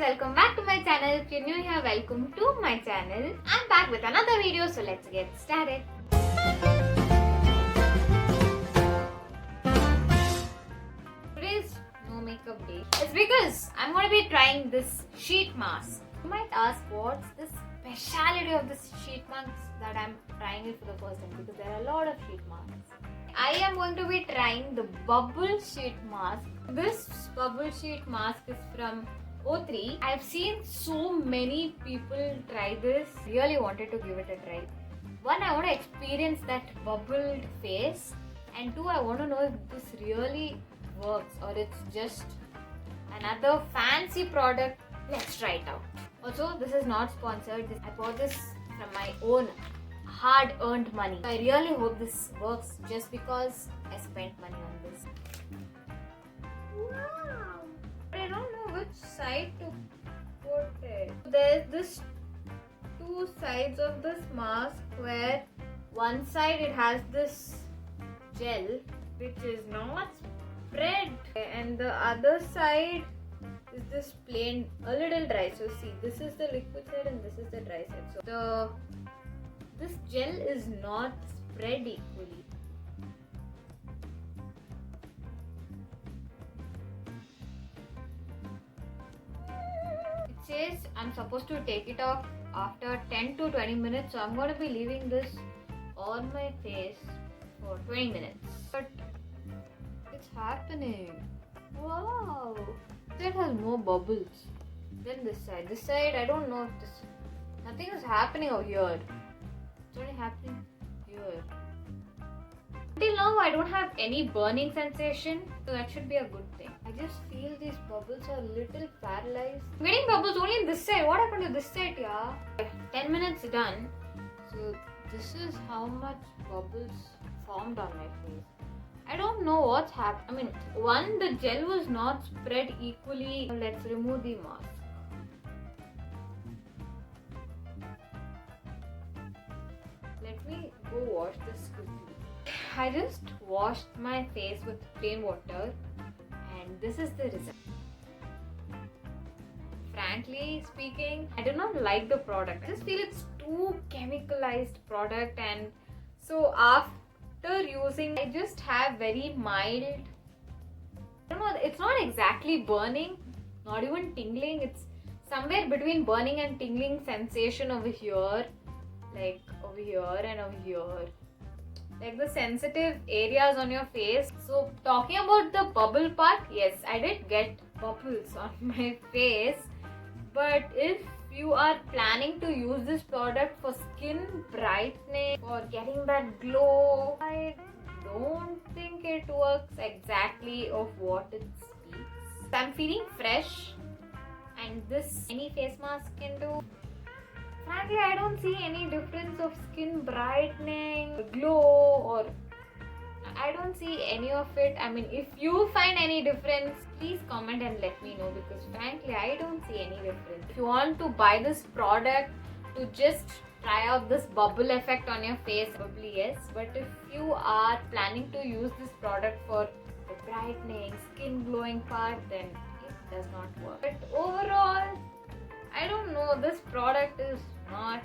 welcome back to my channel. If you're new here, welcome to my channel. I'm back with another video, so let's get started. Today's no makeup day. It's because I'm going to be trying this sheet mask. You might ask what's the speciality of this sheet mask that I'm trying it for the first time, because there are a lot of sheet masks. I am going to be trying the bubble sheet mask. This bubble sheet mask is from O3. I've seen so many people try this. Really wanted to give it a try. One, I want to experience that bubbled face, and two, I want to know if this really works or it's just another fancy product. Let's try it out. Also, this is not sponsored. I bought this from my own hard-earned money. I really hope this works just because I spent money on this. Wow! I don't know which side to put it. There's this two sides of this mask where one side it has this gel which is not spread, and the other side is this plain, a little dry. So see, this is the liquid side and this is the dry side. So this gel is not spread equally. It says I'm supposed to take it off after 10 to 20 minutes, so I'm going to be leaving this on my face for 20 minutes. But it's happening. Wow! It has more bubbles than this side. This side, I don't know if this... Nothing is happening over here. It's only happening here. Until now, I don't have any burning sensation, so that should be a good thing. I just feel these bubbles are a little paralyzed. I'm getting bubbles only in this side. What happened to this side, yeah? 10 minutes done. So this is how much bubbles formed on my face. I don't know what's happened. I mean, one, the gel was not spread equally. Let's remove the mask. Let me go wash this quickly. I just washed my face with plain water, and this is the result. Frankly speaking, I do not like the product. I just feel it's too chemicalized product, and so after using, I just have very mild, I don't know, it's not exactly burning, not even tingling. It's somewhere between burning and tingling sensation over here, like over here and over here, like the sensitive areas on your face. So talking about the bubble part, yes, I did get bubbles on my face, but if you are planning to use this product for skin brightening or getting that glow, I don't think it works exactly of what it speaks. I'm feeling fresh, and this any face mask can do. Frankly, I don't see any difference of skin brightening, glow, or I don't see any of it. I mean, if you find any difference, please comment and let me know, because frankly, I don't see any difference. If you want to buy this product to just try out this bubble effect on your face, probably yes. But if you are planning to use this product for the brightening, skin glowing part, then it does not work. But overall, I don't know, this product is not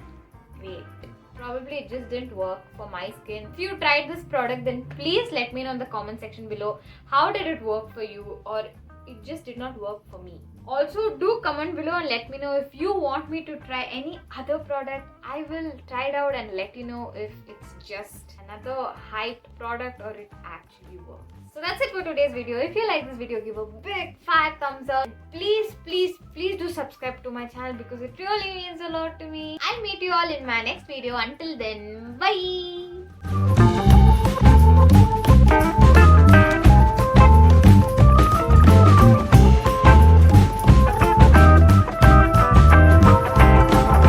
great. Probably it just didn't work for my skin. If you tried this product, then please let me know in the comment section below how did it work for you, or it just did not work for me. Also, do comment below and let me know if you want me to try any other product. I will try it out and let you know if it's just another hyped product or it actually works. So that's it for today's video. If you like this video, give a big fat thumbs up. Please do subscribe to my channel, because it really means a lot to me. I'll meet you all in my next video. Until then, bye.